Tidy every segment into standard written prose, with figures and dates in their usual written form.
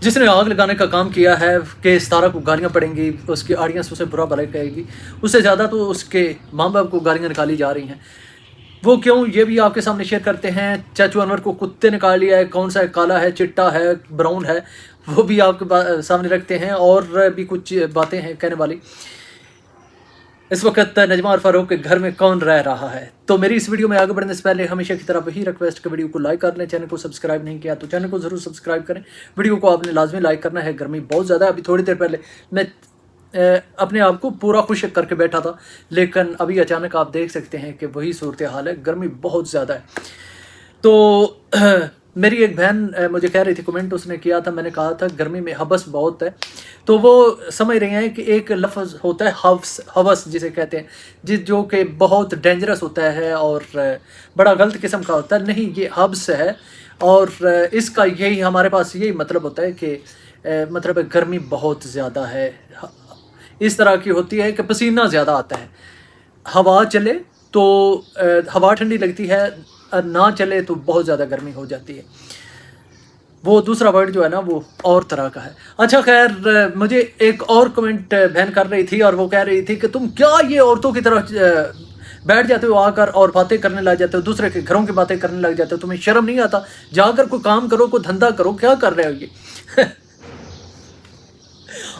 जिसने आग लगाने का काम किया है कि सितारा को गालियाँ पड़ेंगी, उसकी ऑडियंस उसे बुरा भला कहेगी, उससे ज़्यादा तो उसके माँ बाप को गालियाँ निकाली जा रही हैं। वो क्यों, ये भी आपके सामने शेयर करते हैं। चाचू अनवर को कुत्ते निकाल लिया है, कौन सा है, काला है, चिट्टा है, ब्राउन है, वो भी आपके सामने रखते हैं। और भी कुछ बातें हैं कहने वाली। इस वक्त नजमा और फारूक के घर में कौन रह रहा है। तो मेरी इस वीडियो में आगे बढ़ने से पहले हमेशा की तरह वही रिक्वेस्ट कि वीडियो को लाइक कर लें, चैनल को सब्सक्राइब नहीं किया तो चैनल को ज़रूर सब्सक्राइब करें। वीडियो को आपने लाजमी लाइक करना है। गर्मी बहुत ज़्यादा है। अभी थोड़ी देर पहले मैं अपने आप को पूरा खुश करके बैठा था, लेकिन अभी अचानक आप देख सकते हैं कि वही सूरत हाल है। गर्मी बहुत ज़्यादा है। तो मेरी एक बहन मुझे कह रही थी, कमेंट उसने किया था, मैंने कहा था गर्मी में हबस बहुत है। तो वो समझ रहे हैं कि एक लफ्ज़ होता है हवस जिसे कहते हैं, जो कि बहुत डेंजरस होता है और बड़ा गलत किस्म का होता है। नहीं, ये हब्स है और इसका यही हमारे पास यही मतलब होता है कि मतलब गर्मी बहुत ज़्यादा है। इस तरह की होती है कि पसीना ज़्यादा आता है। हवा चले तो हवा ठंडी लगती है, ना चले तो बहुत ज़्यादा गर्मी हो जाती है। वो दूसरा वर्ड जो है ना वो और तरह का है। अच्छा खैर, मुझे एक और कमेंट बहन कर रही थी और वो कह रही थी कि तुम क्या ये औरतों की तरह बैठ जाते हो आकर और बातें करने लग जाते हो, दूसरे के घरों की बातें करने लग जाते हो, तुम्हें शर्म नहीं आता? जाकर कोई काम करो, कोई धंधा करो, क्या कर रहे हो ये?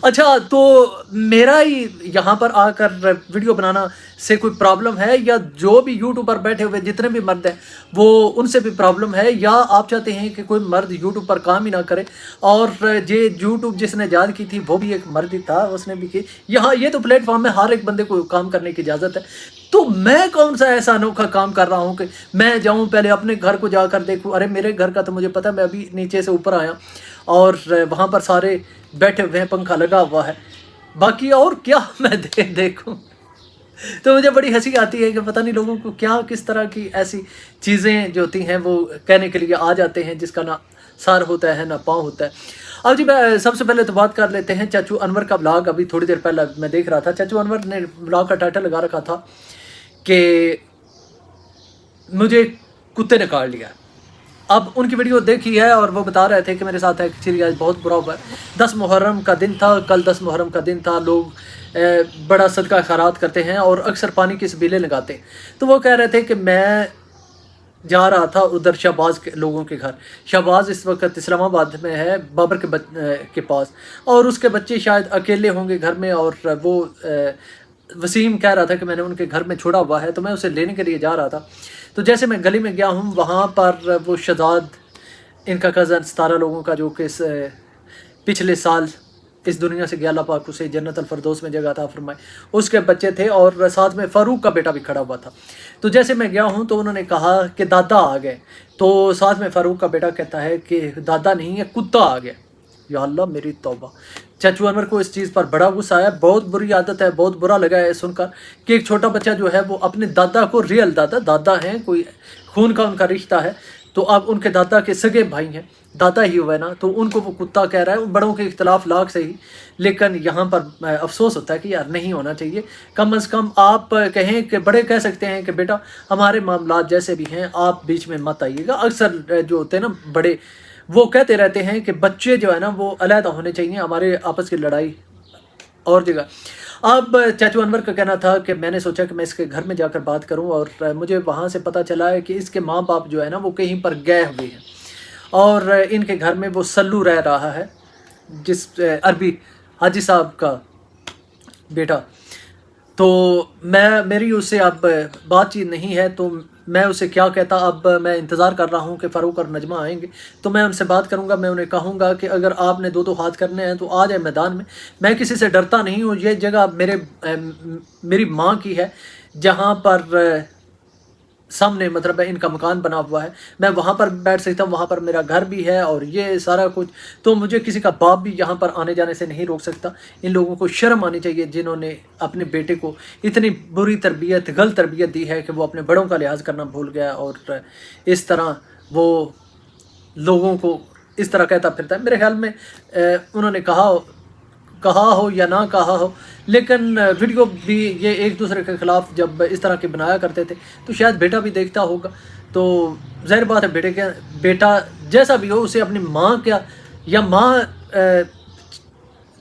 अच्छा, तो मेरा ही यहाँ पर आकर वीडियो बनाना से कोई प्रॉब्लम है, या जो भी यूट्यूब पर बैठे हुए जितने भी मर्द हैं वो उनसे भी प्रॉब्लम है, या आप चाहते हैं कि कोई मर्द यूट्यूब पर काम ही ना करे? और ये यूट्यूब जिसने ईजाद की थी वो भी एक मर्द ही था, उसने भी की। यहाँ ये तो प्लेटफॉर्म है, हर एक बंदे को काम करने की इजाज़त है। तो मैं कौन सा ऐसा अनोखा काम कर रहा हूँ कि मैं जाऊँ पहले अपने घर को जाकर देखूँ? अरे मेरे घर का तो मुझे पता है, मैं अभी नीचे से ऊपर आया और वहाँ पर सारे बैठे हुए हैं, पंखा लगा हुआ है, बाकी और क्या मैं देखूं? तो मुझे बड़ी हंसी आती है कि पता नहीं लोगों को क्या किस तरह की ऐसी चीज़ें जो होती हैं वो कहने के लिए आ जाते हैं जिसका ना सर होता है ना पाँव होता है। अब जी मैं सबसे पहले तो बात कर लेते हैं चाचू अनवर का ब्लॉग। अभी थोड़ी देर पहले मैं देख रहा था, चाचू अनवर ने ब्लॉग का टाइटल लगा रखा था कि मुझे कुत्ते ने काट लिया। अब उनकी वीडियो देखी है और वो बता रहे थे कि मेरे साथ एक्चुअली आज बहुत बुरा हुआ है। 10 मुहर्रम का दिन था, कल 10 मुहर्रम का दिन था। लोग बड़ा सदका खैरात करते हैं और अक्सर पानी की सबीलें लगाते हैं। तो वो कह रहे थे कि मैं जा रहा था उधर शहबाज के लोगों के घर। शहबाज इस वक्त इस्लामाबाद में है, बाबर के पास, और उसके बच्चे शायद अकेले होंगे घर में। और वो वसीम कह रहा था कि मैंने उनके घर में छोड़ा हुआ है, तो मैं उसे लेने के लिए जा रहा था। तो जैसे मैं गली में गया हूँ, वहाँ पर वो शहजाद, इनका कज़न 17 लोगों का, जो कि पिछले साल इस दुनिया से गया, अल्लाह पाक उसे जन्नत अल फरदौस में जगह अता फरमाए, उसके बच्चे थे और साथ में फ़ारूक का बेटा भी खड़ा हुआ था। तो जैसे मैं गया हूँ तो उन्होंने कहा कि दादा आ गए। तो साथ में फ़ारूक का बेटा कहता है कि दादा नहीं है, कुत्ता आ गया। या अल्लाह मेरी तौबा। चाचू अनवर को इस चीज़ पर बड़ा गुस्सा आया। बहुत बुरी आदत है, बहुत बुरा लगा है सुनकर कि एक छोटा बच्चा जो है वो अपने दादा को, रियल दादा हैं, कोई खून का उनका रिश्ता है, तो अब उनके दादा के सगे भाई हैं, दादा ही हुआ है ना, तो उनको वो कुत्ता कह रहा है। बड़ों के इख्तलाफ लाख से ही, लेकिन यहाँ पर अफसोस होता है कि यार नहीं होना चाहिए। कम अज़ कम आप कहें कि बड़े कह सकते हैं कि बेटा हमारे मामलात जैसे भी हैं आप बीच में मत आइएगा। अक्सर जो होते हैं ना बड़े, वो कहते रहते हैं कि बच्चे जो है ना वो अलहदा होने चाहिए, हमारे आपस की लड़ाई और जगह। अब चाचू अनवर का कहना था कि मैंने सोचा कि मैं इसके घर में जाकर बात करूं, और मुझे वहां से पता चला है कि इसके माँ बाप जो है ना वो कहीं पर गए हुए हैं और इनके घर में वो सल्लू रह रहा है, जिस अरबी हाजी साहब का बेटा। तो मेरी उससे अब बातचीत नहीं है, तो मैं उसे क्या कहता। अब मैं इंतज़ार कर रहा हूँ कि फ़ारूक और नजमा आएंगे, तो मैं उनसे बात करूँगा। मैं उन्हें कहूँगा कि अगर आपने दो हाथ करने हैं तो आ जाए मैदान में। मैं किसी से डरता नहीं हूँ। ये जगह मेरी माँ की है, जहाँ पर सामने मतलब इनका मकान बना हुआ है, मैं वहाँ पर बैठ सकता हूँ, वहाँ पर मेरा घर भी है और ये सारा कुछ। तो मुझे किसी का बाप भी यहाँ पर आने जाने से नहीं रोक सकता। इन लोगों को शर्म आनी चाहिए जिन्होंने अपने बेटे को इतनी बुरी तरबियत, गलत तरबियत दी है कि वो अपने बड़ों का लिहाज करना भूल गया और इस तरह वो लोगों को इस तरह कहता फिरता है। मेरे ख्याल में उन्होंने कहा हो या ना कहा हो, लेकिन वीडियो भी ये एक दूसरे के ख़िलाफ़ जब इस तरह के बनाया करते थे तो शायद बेटा भी देखता होगा। तो ज़ाहिर बात है बेटा जैसा भी हो उसे अपनी माँ क्या, या माँ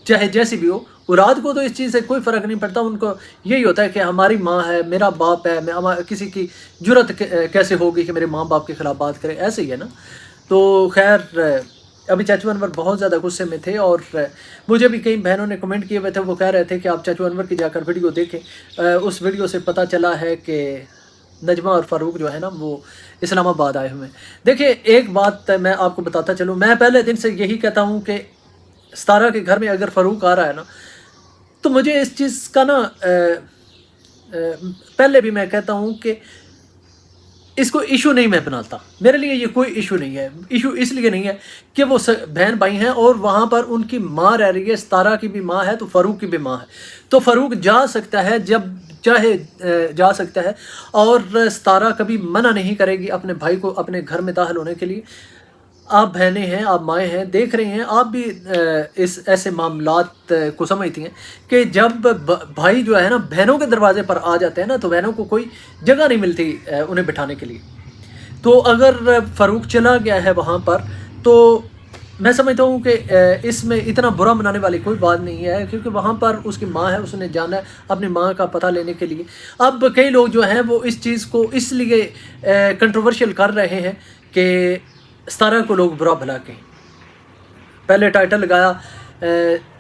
चाहे जैसी भी हो, औलाद को तो इस चीज़ से कोई फ़र्क नहीं पड़ता। उनको यही होता है कि हमारी माँ है, मेरा बाप है, मैं किसी की जुर्रत कैसे होगी कि मेरे माँ बाप के ख़िलाफ़ बात करे, ऐसे ही है ना। तो खैर अभी चाचू अनवर बहुत ज़्यादा गुस्से में थे, और मुझे भी कई बहनों ने कमेंट किए हुए थे, वो कह रहे थे कि आप चाचू अनवर की जाकर वीडियो देखें। उस वीडियो से पता चला है कि नजमा और फ़ारूक जो है ना वो इस्लामाबाद आए हुए हैं। देखिए एक बात मैं आपको बताता चलूँ, मैं पहले दिन से यही कहता हूँ कि सतारा के घर में अगर फ़ारूक आ रहा है ना, तो मुझे इस चीज़ का ना पहले भी मैं कहता हूँ कि इसको इशू नहीं मैं बनाता। मेरे लिए ये कोई इशू नहीं है। इशू इसलिए नहीं है कि वो बहन भाई हैं और वहाँ पर उनकी माँ रह रही है, सतारा की भी माँ है तो फ़ारूक की भी माँ है, तो फ़ारूक जा सकता है जब चाहे जा सकता है, और सतारा कभी मना नहीं करेगी अपने भाई को अपने घर में दाखिल होने के लिए। आप बहनें हैं, आप माएँ हैं, देख रही हैं, आप भी इस ऐसे मामलात को समझती हैं कि जब भाई जो है ना बहनों के दरवाजे पर आ जाते हैं ना, तो बहनों को कोई जगह नहीं मिलती उन्हें बिठाने के लिए। तो अगर फ़ारूक चला गया है वहाँ पर, तो मैं समझता हूँ कि इसमें इतना बुरा मनाने वाली कोई बात नहीं है, क्योंकि वहाँ पर उसकी माँ है, उसने जाना है अपनी माँ का पता लेने के लिए। अब कई लोग जो हैं वो इस चीज़ को इसलिए कंट्रोवर्शियल कर रहे हैं कि सतारा को लोग बुरा भला कहें। पहले टाइटल लगाया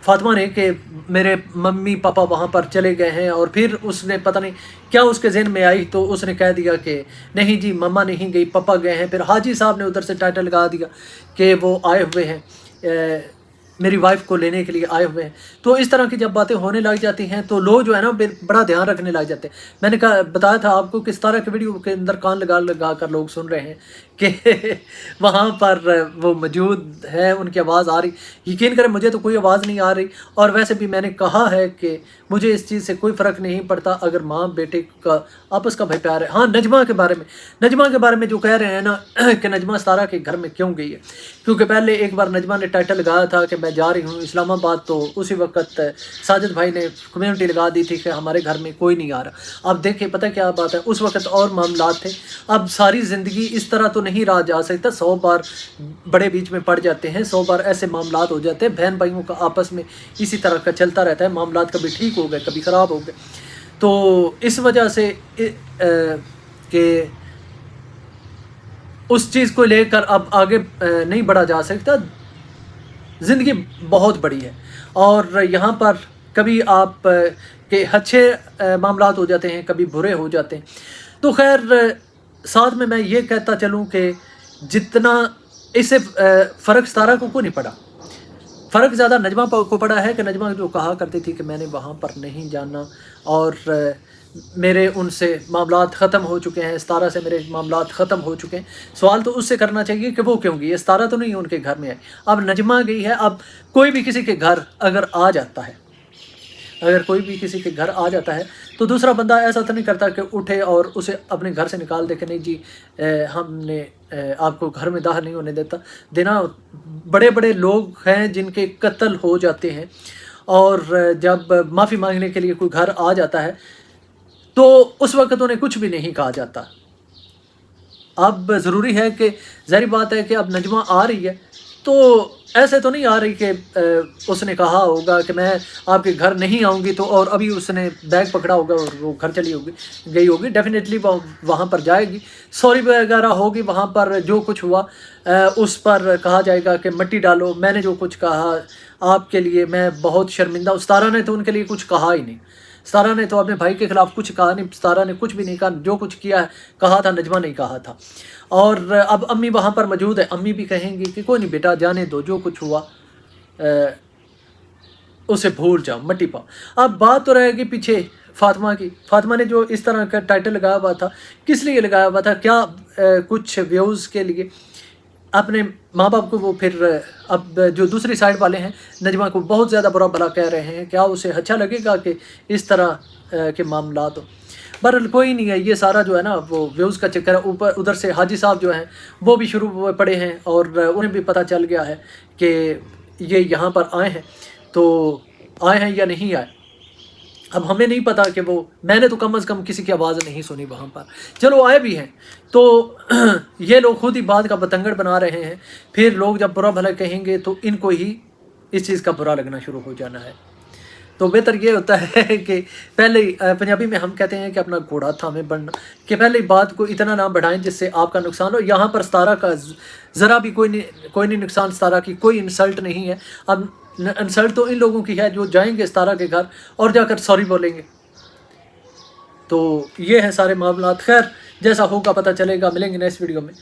फातिमा ने कि मेरे मम्मी पापा वहाँ पर चले गए हैं, और फिर उसने पता नहीं क्या उसके ज़हन में आई, तो उसने कह दिया कि नहीं जी मम्मा नहीं गई, पापा गए हैं। फिर हाजी साहब ने उधर से टाइटल लगा दिया कि वो आए हुए हैं, मेरी वाइफ को लेने के लिए आए हुए हैं। तो इस तरह की जब बातें होने लग जाती हैं तो लोग जो है ना बड़ा ध्यान रखने लग जाते हैं। मैंने कहा बताया था आपको किस तरह के वीडियो के अंदर कान लगा लगा कर लोग सुन रहे हैं कि वहाँ पर वो मौजूद है, उनकी आवाज़ आ रही। यकीन करें मुझे तो कोई आवाज़ नहीं आ रही, और वैसे भी मैंने कहा है कि मुझे इस चीज़ से कोई फ़र्क नहीं पड़ता अगर माँ बेटे का आपस का भाई प्यार है। हाँ, नजमा के बारे में जो कह रहे हैं ना कि नजमा सतारा के घर में क्यों गई है, क्योंकि पहले एक बार नजमा ने टाइटल लगाया था कि मैं जा रही हूँ इस्लामाबाद, तो उसी वक्त साजिद भाई ने कम्युनिटी लगा दी थी कि हमारे घर में कोई नहीं आ रहा। अब देखिए पता क्या बात है, उस वक्त और मामलात थे। अब सारी ज़िंदगी इस तरह तो नहीं रहा जा सकता, 100 बार बड़े बीच में पड़ जाते हैं, 100 बार ऐसे मामलात हो जाते हैं। बहन भाइयों का आपस में इसी तरह का चलता रहता है, मामलात कभी ठीक हो गए कभी ख़राब हो गए। तो इस वजह से कि उस चीज़ को लेकर अब आगे नहीं बढ़ा जा सकता। ज़िंदगी बहुत बड़ी है, और यहाँ पर कभी आप के अच्छे मामलात हो जाते हैं, कभी बुरे हो जाते हैं। तो खैर साथ में मैं ये कहता चलूँ कि जितना इससे फ़र्क सतारा को नहीं पड़ा, फ़र्क ज़्यादा नजमा को पड़ा है कि नजमा जो कहा करती थी कि मैंने वहाँ पर नहीं जाना, और मेरे उनसे मामलात ख़त्म हो चुके हैं, सतारा से मेरे मामलात ख़त्म हो चुके हैं। सवाल तो उससे करना चाहिए कि वो क्यों गई है, सतारा तो नहीं उनके घर में है, अब नजमा गई है। अब कोई भी किसी के घर अगर आ जाता है, अगर कोई भी किसी के घर आ जाता है, तो दूसरा बंदा ऐसा तो नहीं करता कि उठे और उसे अपने घर से निकाल दे कि नहीं जी हमने आपको घर में दाखिल नहीं होने देना। बड़े बड़े लोग हैं जिनके कत्ल हो जाते हैं, और जब माफ़ी मांगने के लिए कोई घर आ जाता है तो उस वक्त उन्हें कुछ भी नहीं कहा जाता। अब ज़रूरी है कि ज़ाहिर बात है कि अब नजमा आ रही है, तो ऐसे तो नहीं आ रही कि उसने कहा होगा कि मैं आपके घर नहीं आऊँगी, तो और अभी उसने बैग पकड़ा होगा और वो घर चली गई होगी। डेफिनेटली वो वहाँ पर जाएगी, सॉरी वगैरह होगी, वहाँ पर जो कुछ हुआ उस पर कहा जाएगा कि मिट्टी डालो, मैंने जो कुछ कहा आपके लिए मैं बहुत शर्मिंदा हूँ। सतारा ने तो उनके लिए कुछ कहा ही नहीं, सतारा ने तो अपने भाई के ख़िलाफ़ कुछ कहा नहीं, सतारा ने कुछ भी नहीं कहा। जो कुछ किया है कहा था नजमा नहीं कहा था। और अब अम्मी वहाँ पर मौजूद है, अम्मी भी कहेंगी कि कोई नहीं बेटा जाने दो, जो कुछ हुआ उसे भूल जाओ, मट्टी पाओ। अब बात तो रहेगी पीछे फातिमा की। फातिमा ने जो इस तरह का टाइटल लगाया हुआ था, किस लिए लगाया हुआ था? क्या कुछ व्यूज़ के लिए? अपने माँ बाप को वो फिर अब जो दूसरी साइड वाले हैं नजमा को बहुत ज़्यादा बुरा भला कह रहे हैं, क्या उसे अच्छा लगेगा कि इस तरह के मामला? तो बहरहाल कोई नहीं है, ये सारा जो है ना वो व्यूज़ का चक्कर है। ऊपर उधर से हाजी साहब जो हैं वो भी शुरू पड़े हैं, और उन्हें भी पता चल गया है कि ये यहाँ पर आए हैं, तो आए हैं या नहीं आए। अब हमें नहीं पता कि वो, मैंने तो कम से कम किसी की आवाज़ नहीं सुनी वहाँ पर। चलो आए भी हैं तो ये लोग खुद ही बात का बतंगड़ बना रहे हैं, फिर लोग जब बुरा भला कहेंगे तो इनको ही اس چیز کا برا لگنا شروع ہو جانا ہے۔ تو بہتر یہ ہوتا ہے کہ پہلے پنجابی میں ہم کہتے ہیں کہ اپنا گھوڑا تھامے بڑھنا، کہ پہلے بات کو اتنا نہ بڑھائیں جس سے آپ کا نقصان ہو۔ یہاں پر ستارہ کا ذرا بھی کوئی نہیں نقصان، ستارہ کی کوئی انسلٹ نہیں ہے۔ اب انسلٹ تو ان لوگوں کی ہے جو جائیں گے ستارہ کے گھر اور جا کر سوری بولیں گے۔ تو یہ ہے سارے معاملات۔ خیر جیسا ہوگا پتہ چلے گا، ملیں گے نیکسٹ ویڈیو میں۔